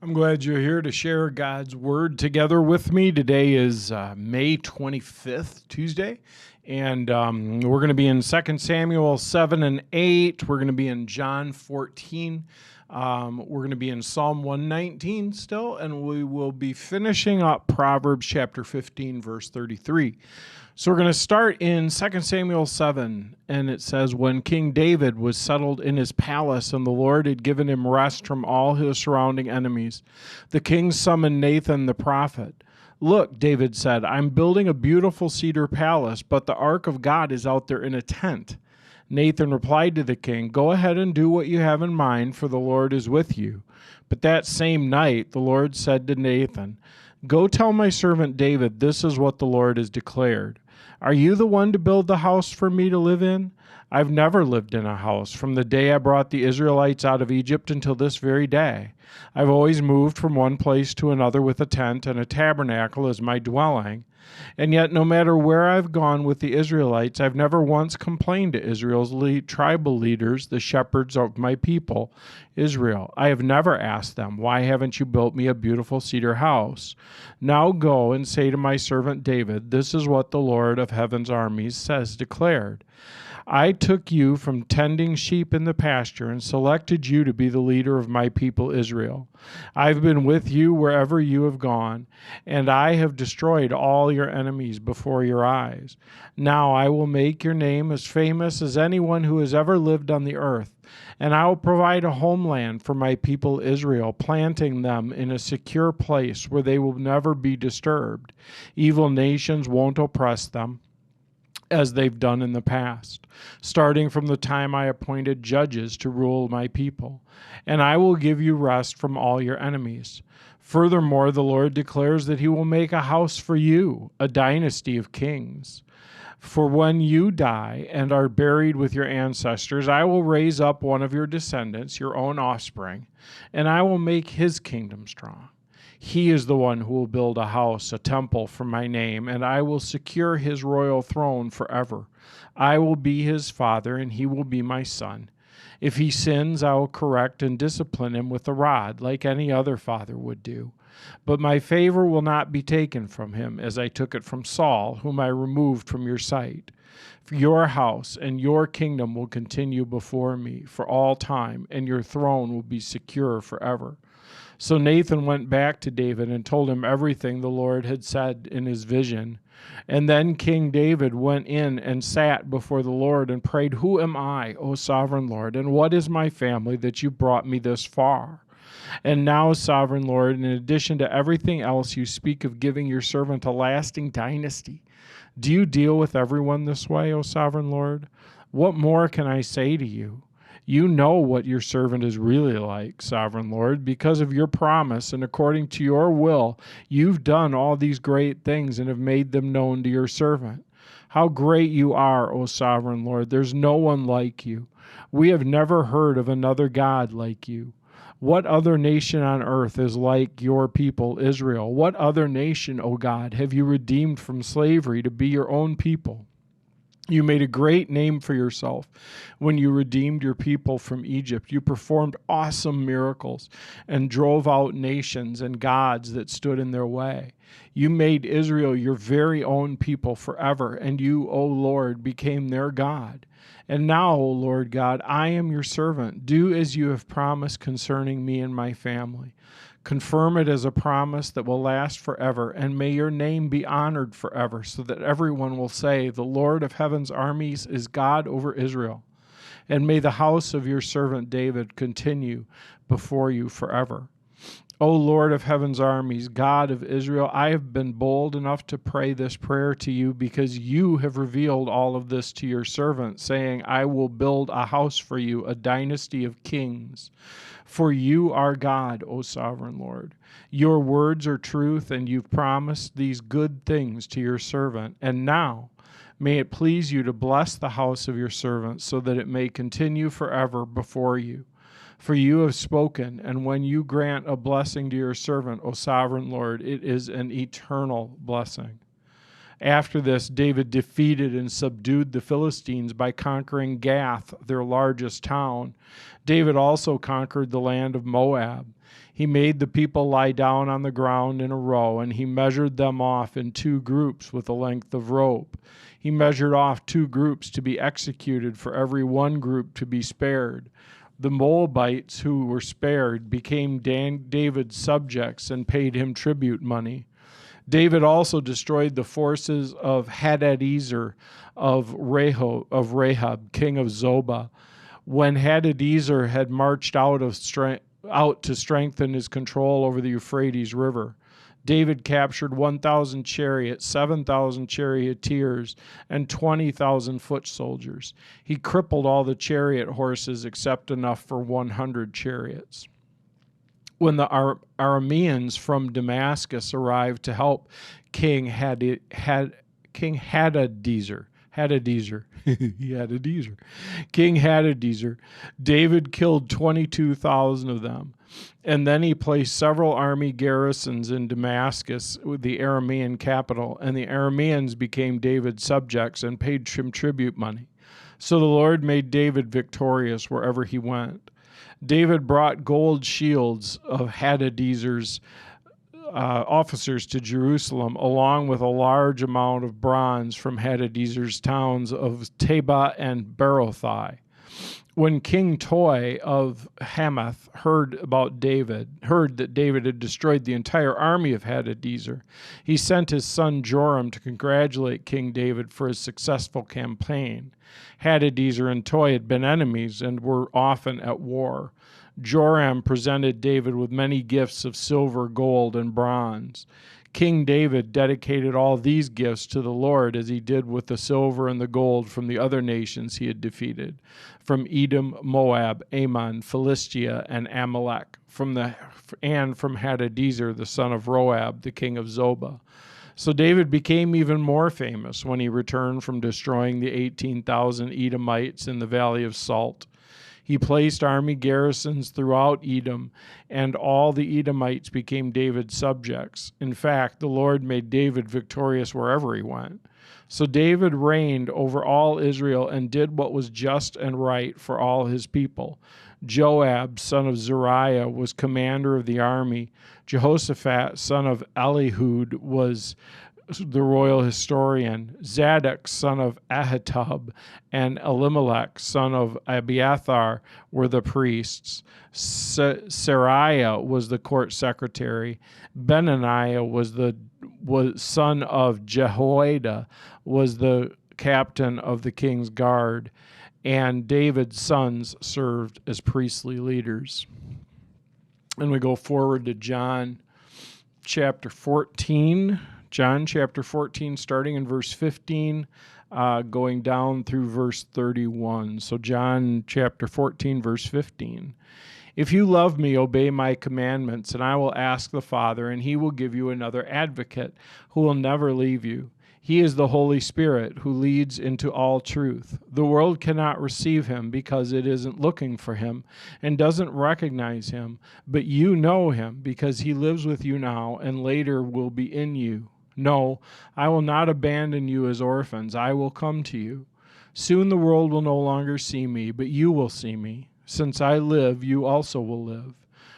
I'm glad you're here to share God's Word together with me. Today is May 25th, Tuesday, and we're going to be in 2 Samuel 7 and 8. We're going to be in John 14. We're going to be in Psalm 119 still, and we will be finishing up Proverbs chapter 15, verse 33. So we're going to start in 2 Samuel 7, and it says, "When King David was settled in his palace and the Lord had given him rest from all his surrounding enemies, the king summoned Nathan the prophet. 'Look,' David said, 'I'm building a beautiful cedar palace, but the ark of God is out there in a tent.' Nathan replied to the king, 'Go ahead and do what you have in mind, for the Lord is with you.' But that same night the Lord said to Nathan, 'Go tell my servant David, this is what the Lord has declared. Are you the one to build the house for me to live in? I've never lived in a house from the day I brought the Israelites out of Egypt until this very day. I've always moved from one place to another with a tent and a tabernacle as my dwelling. And yet, no matter where I've gone with the Israelites, I've never once complained to Israel's tribal leaders, the shepherds of my people, Israel. I have never asked them, why haven't you built me a beautiful cedar house? Now go and say to my servant David, this is what the Lord of heaven's armies says declared. I took you from tending sheep in the pasture and selected you to be the leader of my people Israel. I've been with you wherever you have gone, and I have destroyed all your enemies before your eyes. Now I will make your name as famous as anyone who has ever lived on the earth, and I will provide a homeland for my people Israel, planting them in a secure place where they will never be disturbed. Evil nations won't oppress them, as they've done in the past, starting from the time I appointed judges to rule my people. And I will give you rest from all your enemies. Furthermore, the Lord declares that he will make a house for you, a dynasty of kings. For when you die and are buried with your ancestors, I will raise up one of your descendants, your own offspring, and I will make his kingdom strong. He is the one who will build a house, a temple for my name, and I will secure his royal throne forever. I will be his father, and he will be my son. If he sins, I will correct and discipline him with a rod, like any other father would do. But my favor will not be taken from him, as I took it from Saul, whom I removed from your sight. For your house and your kingdom will continue before me for all time, and your throne will be secure forever." So Nathan went back to David and told him everything the Lord had said in his vision. And then King David went in and sat before the Lord and prayed, "Who am I, O sovereign Lord, and what is my family that you brought me this far? And now, sovereign Lord, in addition to everything else, you speak of giving your servant a lasting dynasty. Do you deal with everyone this way, O sovereign Lord? What more can I say to you? You know what your servant is really like, sovereign Lord. Because of your promise and according to your will, you've done all these great things and have made them known to your servant. How great you are, O sovereign Lord. There's no one like you. We have never heard of another God like you. What other nation on earth is like your people, Israel? What other nation, O God, have you redeemed from slavery to be your own people? You made a great name for yourself when you redeemed your people from Egypt. You performed awesome miracles and drove out nations and gods that stood in their way. You made Israel your very own people forever, and you, O Lord, became their God. And now, O Lord God, I am your servant. Do as you have promised concerning me and my family. Confirm it as a promise that will last forever, and may your name be honored forever, so that everyone will say, the Lord of heaven's armies is God over Israel. And may the house of your servant David continue before you forever. O Lord of heaven's armies, God of Israel, I have been bold enough to pray this prayer to you because you have revealed all of this to your servant, saying, I will build a house for you, a dynasty of kings. For you are God, O sovereign Lord. Your words are truth, and you've promised these good things to your servant. And now, may it please you to bless the house of your servant, so that it may continue forever before you. For you have spoken, and when you grant a blessing to your servant, O sovereign Lord, it is an eternal blessing. After this, David defeated and subdued the Philistines by conquering Gath, their largest town. David also conquered the land of Moab. He made the people lie down on the ground in a row, and he measured them off in 2 groups with a length of rope. He measured off 2 groups to be executed, for every one group to be spared. The Moabites who were spared became David's subjects and paid him tribute money. David also destroyed the forces of Hadadezer of Rahab, king of Zobah. When Hadadezer had marched out to strengthen his control over the Euphrates River, David captured 1,000 chariots, 7,000 charioteers, and 20,000 foot soldiers. He crippled all the chariot horses except enough for 100 chariots. When the Arameans from Damascus arrived to help King Hadadezer, David killed 22,000 of them. And then he placed several army garrisons in Damascus, the Aramean capital, and the Arameans became David's subjects and paid him tribute money. So the Lord made David victorious wherever he went. David brought gold shields of Hadadezer's officers to Jerusalem, along with a large amount of bronze from Hadadezer's towns of Teba and Berothai. When King Toi of Hamath heard that David had destroyed the entire army of Hadadezer, he sent his son Joram to congratulate King David for his successful campaign. Hadadezer and Toi had been enemies and were often at war. Joram presented David with many gifts of silver, gold, and bronze. King David dedicated all these gifts to the Lord, as he did with the silver and the gold from the other nations he had defeated, from Edom, Moab, Ammon, Philistia, and Amalek, and from Hadadezer, the son of Roab, the king of Zobah. So David became even more famous when he returned from destroying the 18,000 Edomites in the Valley of Salt. He placed army garrisons throughout Edom, and all the Edomites became David's subjects. In fact, the Lord made David victorious wherever he went. So David reigned over all Israel and did what was just and right for all his people. Joab, son of Zeruiah, was commander of the army. Jehoshaphat, son of Elihud, was the royal historian. Zadok, son of Ahitub, and Elimelech, son of Abiathar, were the priests. Seraiah was the court secretary. Benaniah was son of Jehoiada, was the captain of the king's guard, and David's sons served as priestly leaders. And we go forward to John chapter 14. John chapter 14, starting in verse 15, going down through verse 31. So John chapter 14, verse 15. If you love me, obey my commandments, and I will ask the Father, and he will give you another advocate who will never leave you. He is the Holy Spirit who leads into all truth. The world cannot receive him because it isn't looking for him and doesn't recognize him, but you know him because he lives with you now and later will be in you. No, I will not abandon you as orphans. I will come to you. Soon the world will no longer see me, but you will see me. Since I live, you also will live.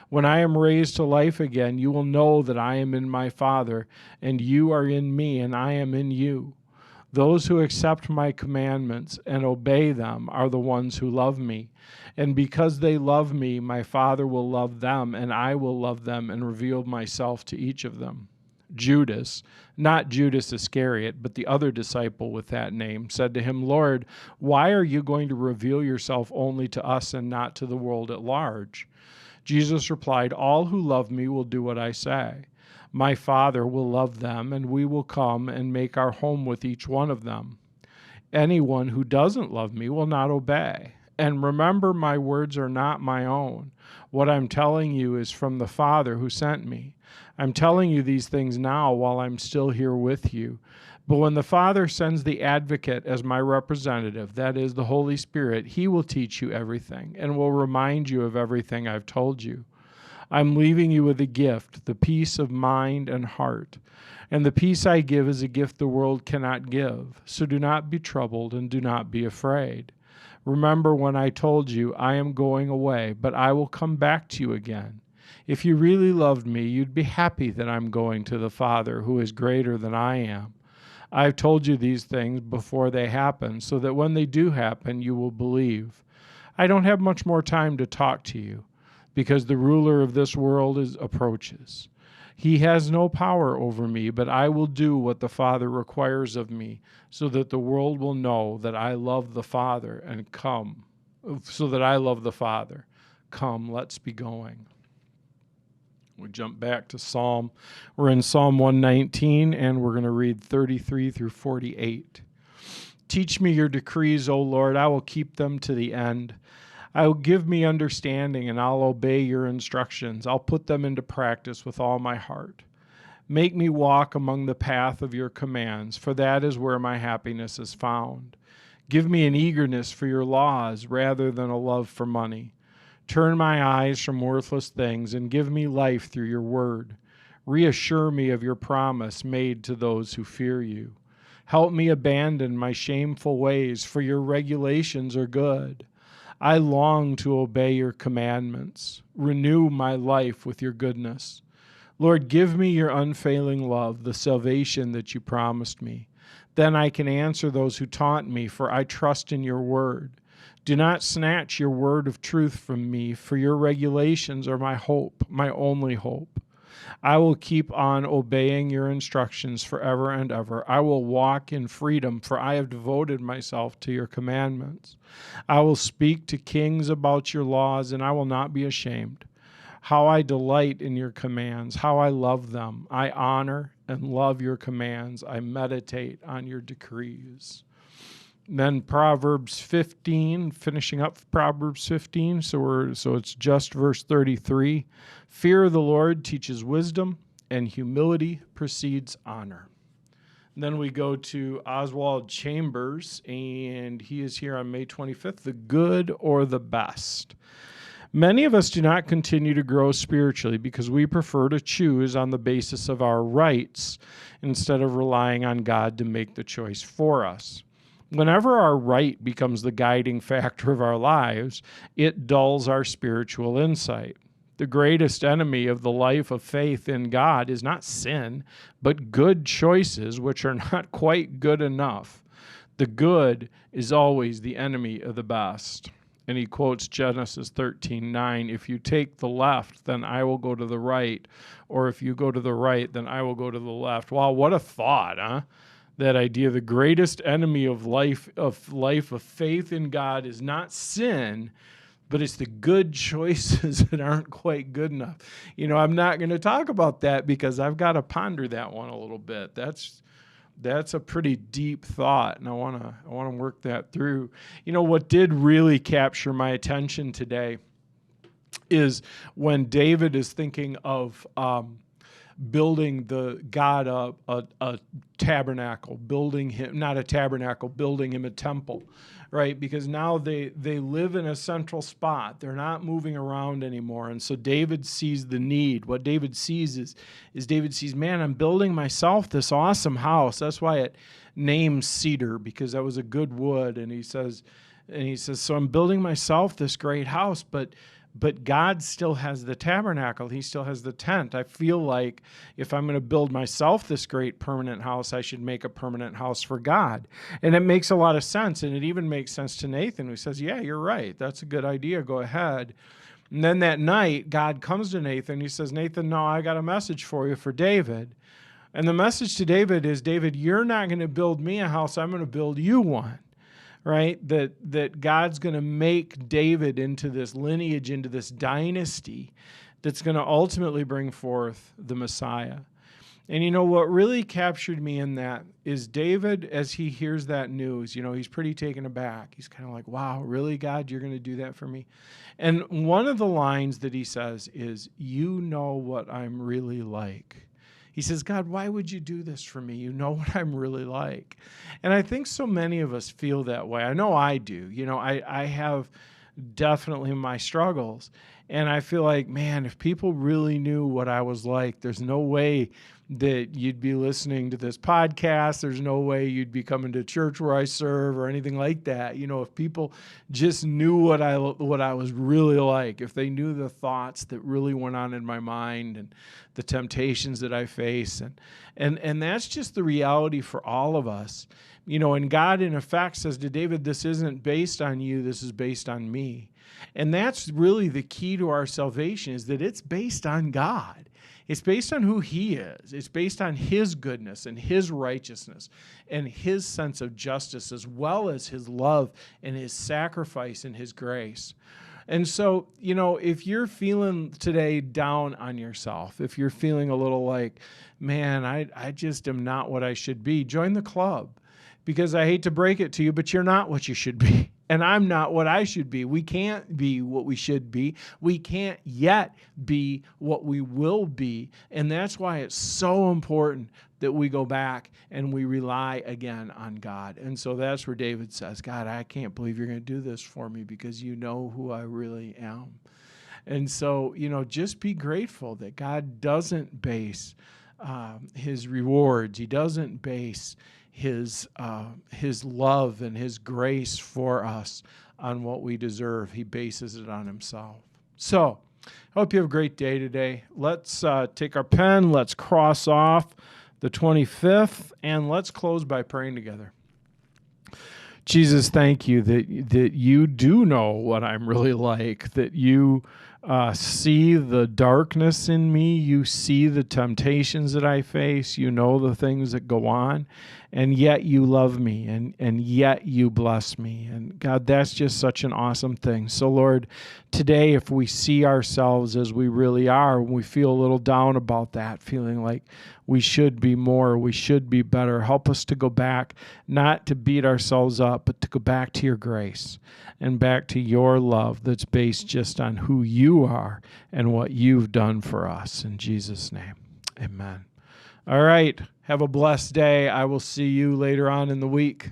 When I am raised to life again, you will know that I am in my Father, and you are in me, and I am in you. Those who accept my commandments and obey them are the ones who love me. And because they love me, my Father will love them, and I will love them and reveal myself to each of them. Judas, not Judas Iscariot, but the other disciple with that name, said to him, Lord, why are you going to reveal yourself only to us and not to the world at large? Jesus replied, all who love me will do what I say. My Father will love them, and we will come and make our home with each one of them. Anyone who doesn't love me will not obey. And remember, my words are not my own. What I'm telling you is from the Father who sent me. I'm telling you these things now while I'm still here with you. But when the Father sends the Advocate as my representative, that is the Holy Spirit, he will teach you everything and will remind you of everything I've told you. I'm leaving you with a gift, the peace of mind and heart. And the peace I give is a gift the world cannot give. So do not be troubled and do not be afraid. Remember when I told you, I am going away, but I will come back to you again. If you really loved me, you'd be happy that I'm going to the Father who is greater than I am. I've told you these things before they happen, so that when they do happen, you will believe. I don't have much more time to talk to you, because the ruler of this world approaches. He has no power over me, but I will do what the Father requires of me, so that the world will know that I love the Father and come. So that I love the Father. Come, let's be going. We jump back to Psalm. We're in Psalm 119, and we're going to read 33 through 48. Teach me your decrees, O Lord. I will keep them to the end. I will give me understanding, and I'll obey your instructions. I'll put them into practice with all my heart. Make me walk among the path of your commands, for that is where my happiness is found. Give me an eagerness for your laws rather than a love for money. Turn my eyes from worthless things and give me life through your word. Reassure me of your promise made to those who fear you. Help me abandon my shameful ways, for your regulations are good. I long to obey your commandments. Renew my life with your goodness. Lord, give me your unfailing love, the salvation that you promised me. Then I can answer those who taunt me, for I trust in your word. Do not snatch your word of truth from me, for your regulations are my hope, my only hope. I will keep on obeying your instructions forever and ever. I will walk in freedom, for I have devoted myself to your commandments. I will speak to kings about your laws, and I will not be ashamed. How I delight in your commands, how I love them. I honor and love your commands. I meditate on your decrees. Then Proverbs 15, finishing up Proverbs 15, so it's just verse 33. Fear of the Lord teaches wisdom, and humility precedes honor. And then we go to Oswald Chambers, and he is here on May 25th, the good or the best. Many of us do not continue to grow spiritually because we prefer to choose on the basis of our rights instead of relying on God to make the choice for us. Whenever our right becomes the guiding factor of our lives, it dulls our spiritual insight. The greatest enemy of the life of faith in God is not sin, but good choices which are not quite good enough. The good is always the enemy of the best. And he quotes Genesis 13:9, if you take the left, then I will go to the right. Or if you go to the right, then I will go to the left. Wow, what a thought, huh? That idea, the greatest enemy of life of faith in God is not sin, but it's the good choices that aren't quite good enough. You know, I'm not going to talk about that because I've got to ponder that one a little bit. That's a pretty deep thought, and I want to work that through. You know, what did really capture my attention today is when David is thinking of building the God a tabernacle, building him, not a tabernacle, building him a temple, right? Because now they live in a central spot. They're not moving around anymore. And so David sees the need. What David sees is David sees, man, I'm building myself this awesome house. That's why it names cedar, because that was a good wood. And he says, so I'm building myself this great house, but God still has the tabernacle. He still has the tent. I feel like if I'm going to build myself this great permanent house, I should make a permanent house for God. And it makes a lot of sense. And it even makes sense to Nathan, who says, yeah, you're right. That's a good idea. Go ahead. And then that night, God comes to Nathan. He says, Nathan, no, I got a message for you for David. And the message to David is, David, you're not going to build me a house. I'm going to build you one. Right? That God's going to make David into this lineage, into this dynasty that's going to ultimately bring forth the Messiah. And you know what really captured me in that is David, as he hears that news, you know, he's pretty taken aback. He's kind of like, wow, really, God, you're going to do that for me? And one of the lines that he says is, you know what I'm really like. He says, God, why would you do this for me? You know what I'm really like. And I think so many of us feel that way. I know I do. You know, I have definitely my struggles. And I feel like, man, if people really knew what I was like, there's no way that you'd be listening to this podcast. There's no way you'd be coming to church where I serve or anything like that. If people just knew what I was really like, if they knew the thoughts that really went on in my mind and the temptations that I face, and that's just the reality for all of us. And God in effect says to David, this isn't based on you, this is based on me. And that's really the key to our salvation, is that it's based on God. It's based on who he is. It's based on his goodness and his righteousness and his sense of justice, as well as his love and his sacrifice and his grace. And so, if you're feeling today down on yourself, if you're feeling a little like, man, I just am not what I should be, join the club. Because I hate to break it to you, but you're not what you should be. And I'm not what I should be. We can't be what we should be. We can't yet be what we will be. And that's why it's so important that we go back and we rely again on God. And so that's where David says, God, I can't believe you're going to do this for me, because you know who I really am. And so, just be grateful that God doesn't base his rewards. He doesn't base his love and his grace for us on what we deserve. He bases it on himself. So I hope you have a great day today. Let's take our pen, let's cross off the 25th, and let's close by praying together. Jesus, thank you that you do know what I'm really like, that you see the darkness in me, you see the temptations that I face, you know the things that go on, and yet you love me, and yet you bless me. And God, that's just such an awesome thing. So Lord, today, if we see ourselves as we really are, we feel a little down about that, feeling like we should be more, we should be better, help us to go back, not to beat ourselves up, but to go back to your grace and back to your love that's based just on who you are and what you've done for us. In Jesus' name, amen. All right, have a blessed day. I will see you later on in the week.